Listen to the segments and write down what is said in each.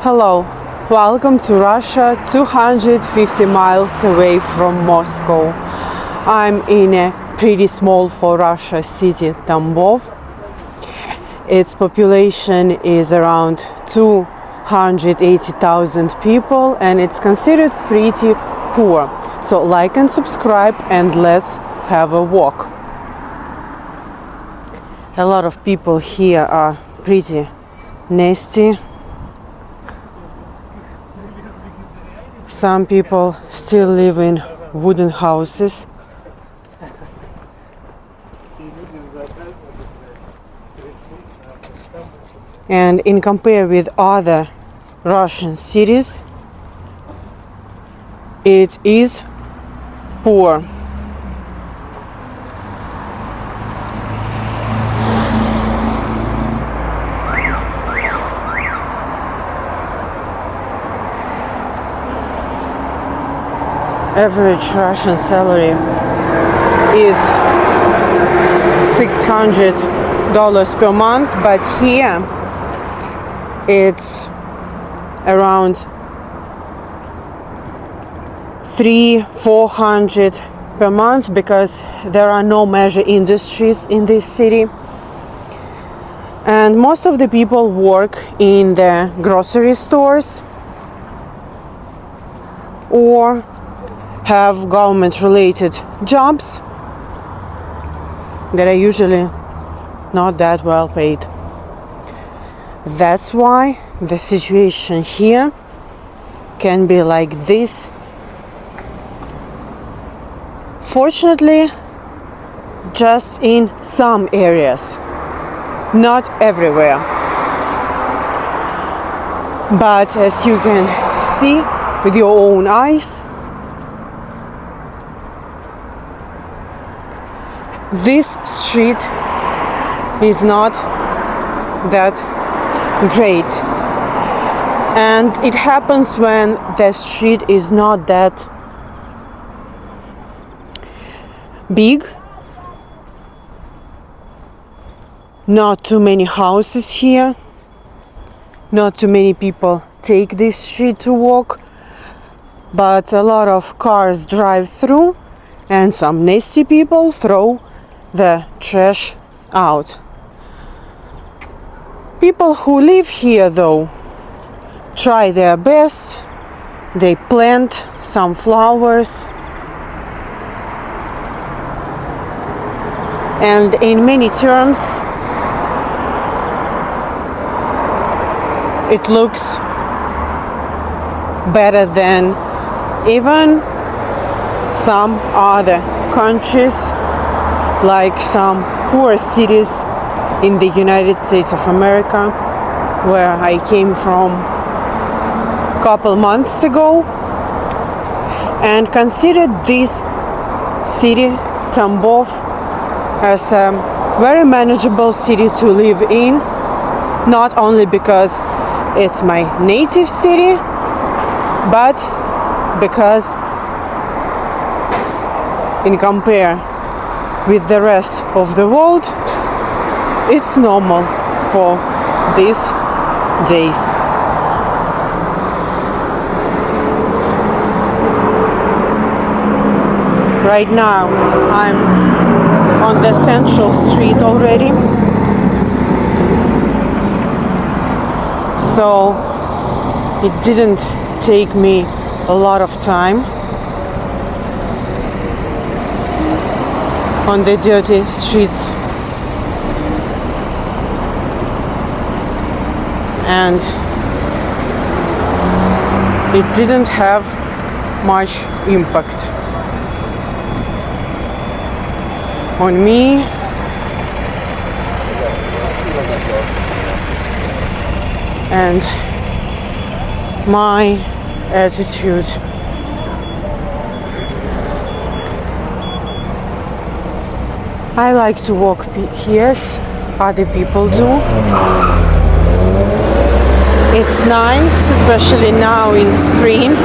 Hello, welcome to Russia, 250 miles away from Moscow. I'm in a pretty small for Russia city, Tambov. Its population is around 280,000 people and it's considered pretty poor. So like and subscribe and let's have a walk. A lot of people here are pretty nasty. Some people still live in wooden houses. And in compare with other Russian cities, it is poor. Average Russian salary is $600 per month, but here it's around $300-400 per month because there are no major industries in this city. And most of the people work in the grocery stores or have government-related jobs that are usually not that well paid. That's why the situation here can be like this. Fortunately, just in some areas, not everywhere. But as you can see with your own eyes, this street is not that great, and it happens when the street is not that big, not too many houses here, not too many people take this street to walk, but a lot of cars drive through and some nasty people throw the trash out. People who live here, though, try their best. They plant some flowers, and in many terms it looks better than even some other countries, like some poor cities in the United States of America, where I came from a couple months ago, and considered this city, Tambov, as a very manageable city to live in, not only because it's my native city, but because in compare with the rest of the world, it's normal for these days. Right now I'm on the central street already, so it didn't take me a lot of time on the dirty streets, and it didn't have much impact on me. And my attitude. I like to walk here, other people do. It's nice, especially now in spring.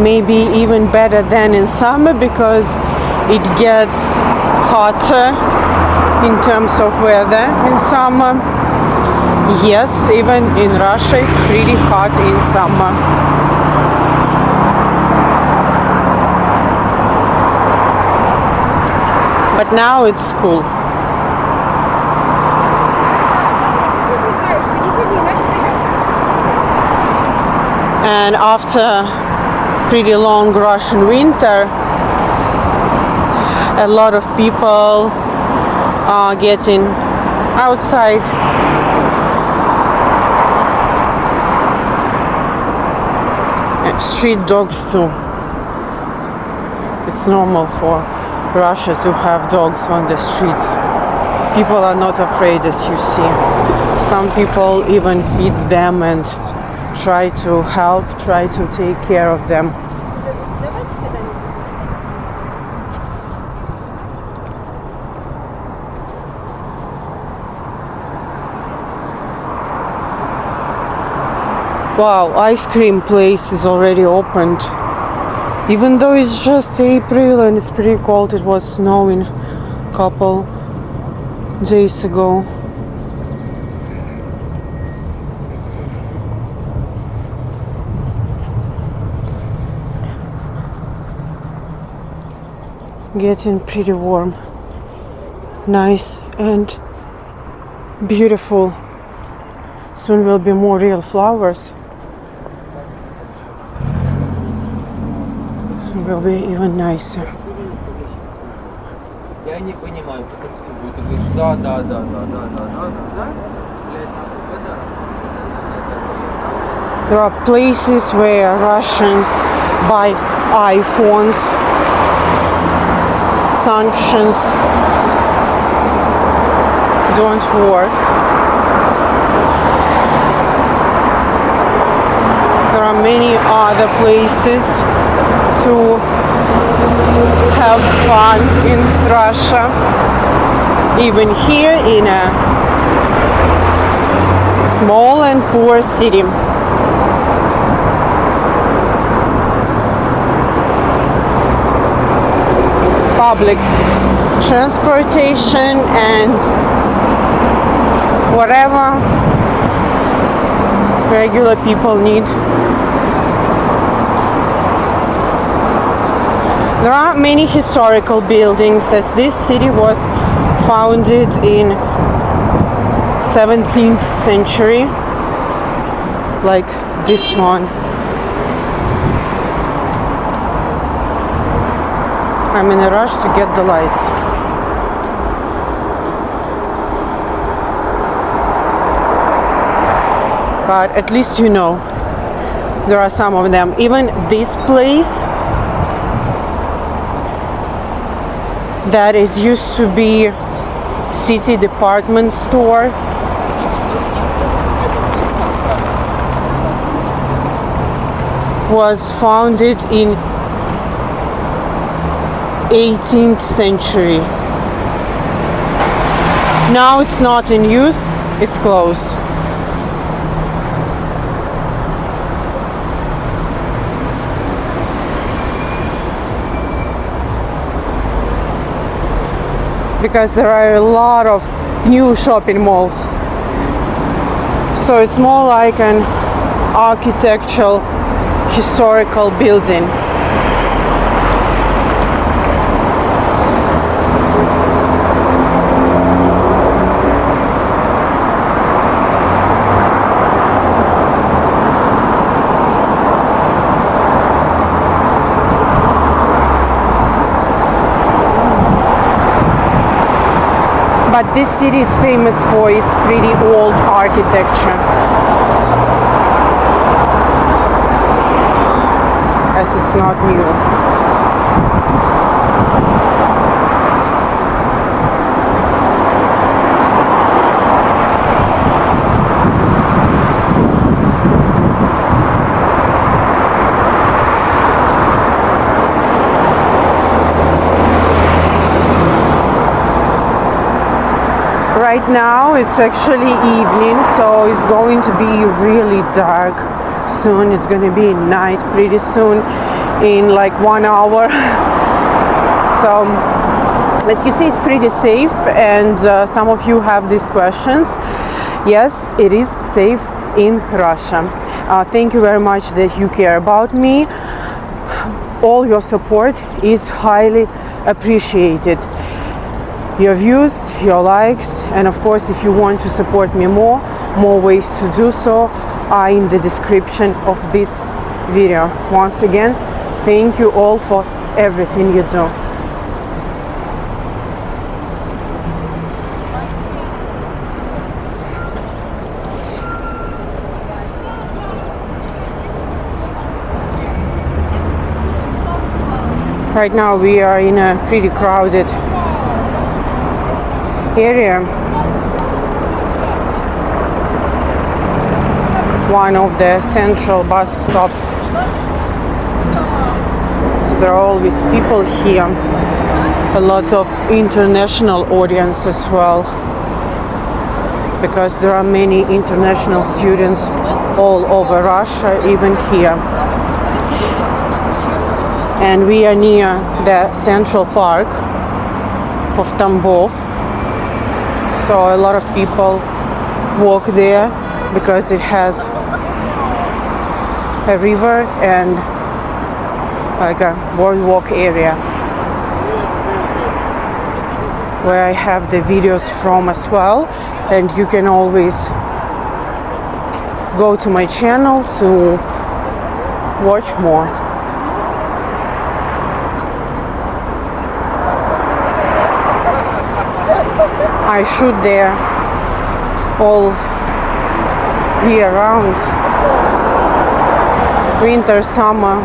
Maybe even better than in summer because it gets hotter in terms of weather in summer. Yes, even in Russia it's pretty hot in summer. But now it's cool. And after pretty long Russian winter, a lot of people are getting outside. And street dogs too. It's normal for Russia to have dogs on the streets. People are not afraid, as you see. Some people even feed them and try to help, try to take care of them. Wow, ice cream place is already opened. Even though it's just April and it's pretty cold, it was snowing a couple days ago. Getting pretty warm, nice and beautiful. Soon will be more real flowers. It will be even nicer. Я не понимаю, как это все будет. Ты говоришь, да. There are places where Russians buy iPhones. Sanctions don't work. There are many other places to have fun in Russia, even here in a small and poor city. Public transportation and whatever regular people need. There are many historical buildings, as this city was founded in 17th century, like this one. I'm in a rush to get the lights. But at least you know there are some of them. Even this place that is used to be city department store was founded in 18th century. Now it's not in use, it's closed. Because there are a lot of new shopping malls. So it's more like an architectural historical building. But this city is famous for its pretty old architecture, as it's not new. Right now it's actually evening, so it's going to be really dark soon. It's going to be night pretty soon, in like 1 hour. So as you see, it's pretty safe, and some of you have these questions. Yes, it is safe in Russia. Thank you very much that you care about me. All your support is highly appreciated. Your views, your likes, and of course, if you want to support me more ways to do so are in the description of this video. Once again, thank you all for everything you do. Right now we are in a pretty crowded area. One of the central bus stops. So there are always people here. A lot of international audience as well, because there are many international students all over Russia, even here. And we are near the central park of Tambov. So a lot of people walk there because it has a river and like a boardwalk area where I have the videos from as well, and you can always go to my channel to watch more. I shoot there all year round, winter, summer,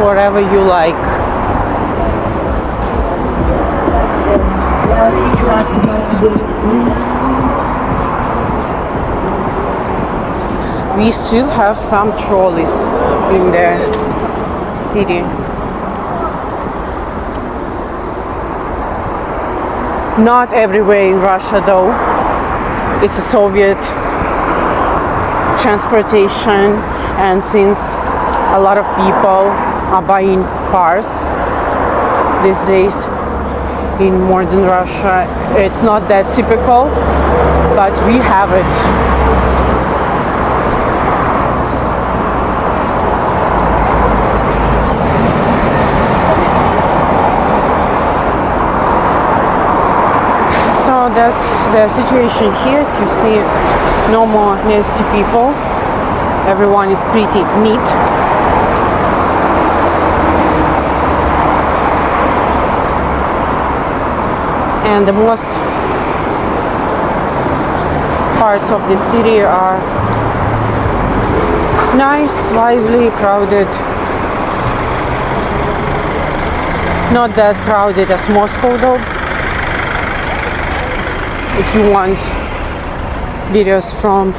whatever you like. We still have some trolleys in the city. Not everywhere in Russia though. It's a Soviet transportation, and since a lot of people are buying cars these days in modern Russia, it's not that typical, but we have it. So that's the situation here. As you see, no more nasty people. Everyone is pretty neat. And the most parts of the city are nice, lively, crowded. Not that crowded as Moscow though. If you want videos from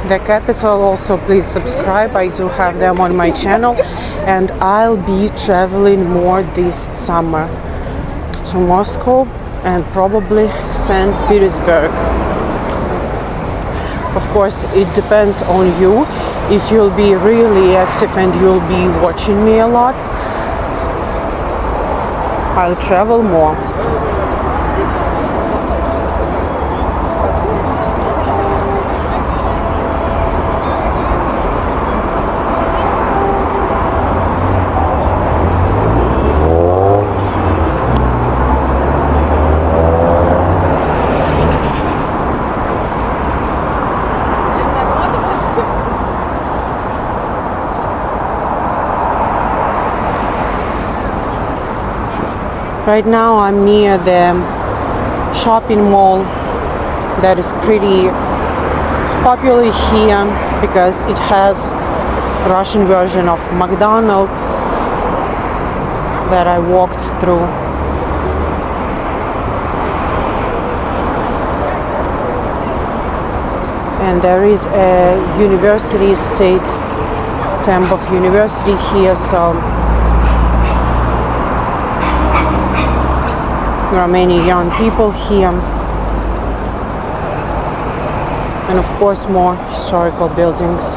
the capital, also please subscribe. I do have them on my channel, and I'll be traveling more this summer to Moscow and probably St. Petersburg. Of course, it depends on you. If you'll be really active and you'll be watching me a lot, I'll travel more. Right now I'm near the shopping mall that is pretty popular here because it has a Russian version of McDonald's that I walked through. And there is a university, state Tambov University here, so there are many young people here, and of course more historical buildings.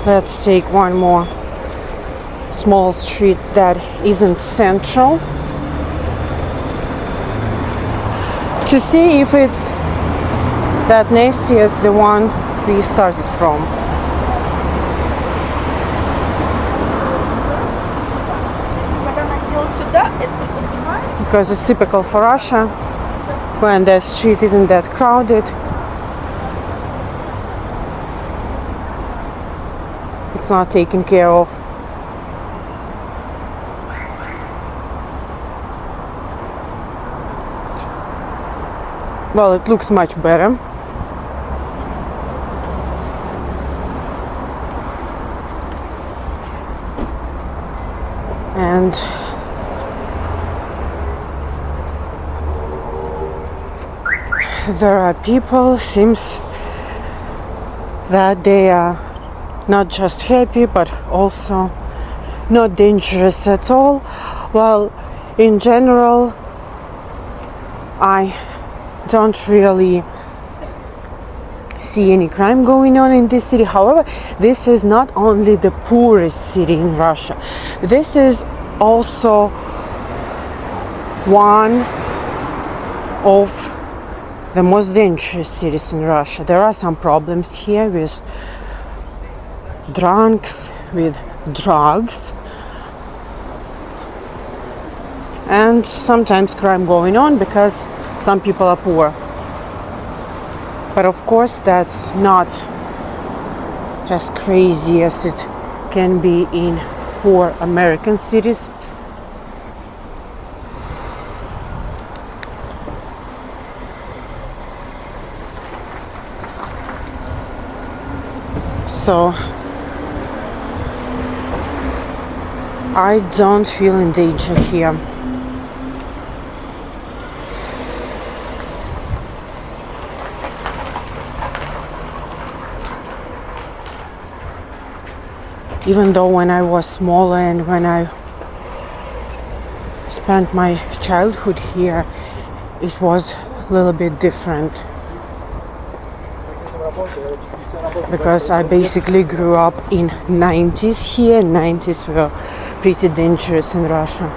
Let's take one more small street that isn't central to see if it's that nasty as the one we started from. Because it's typical for Russia, when the street isn't that crowded, it's not taken care of. Well, it looks much better. And there are people, seems that they are not just happy but also not dangerous at all. Well, in general, I don't really see any crime going on in this city. However, this is not only the poorest city in Russia. This is also one of the most dangerous cities in Russia. There are some problems here with drunks, with drugs, and sometimes crime going on because some people are poor. But of course, that's not as crazy as it can be in poor American cities. So I don't feel in danger here. Even though when I was smaller and when I spent my childhood here, it was a little bit different. Because I basically grew up in 90s here. 90s were pretty dangerous in Russia.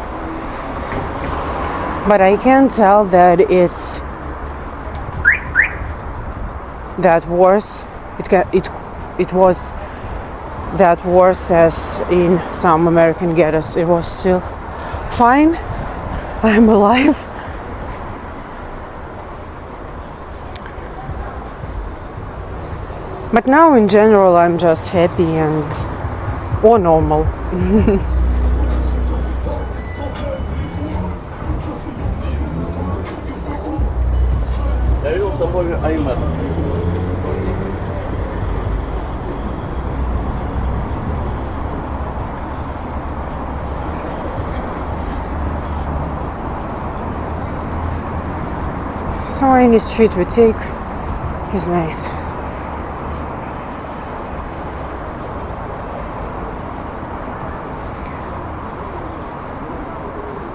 But I can tell that it's that worse. It was that worse as in some American ghettos. It was still fine. I'm alive. But now in general I'm just happy and or normal. So any street we take is nice.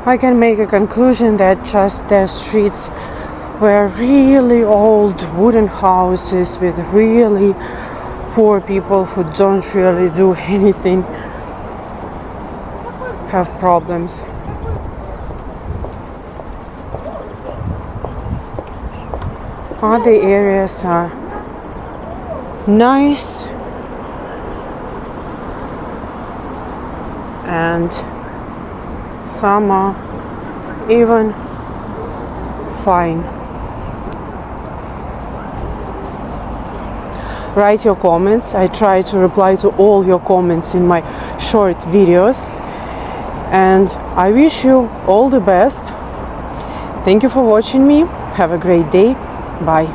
I can make a conclusion that just the streets were really old wooden houses with really poor people who don't really do anything have problems. Other areas are nice and some are even fine. Write your comments. I try to reply to all your comments in my short videos, and I wish you all the best. Thank you for watching me. Have a great day. Bye.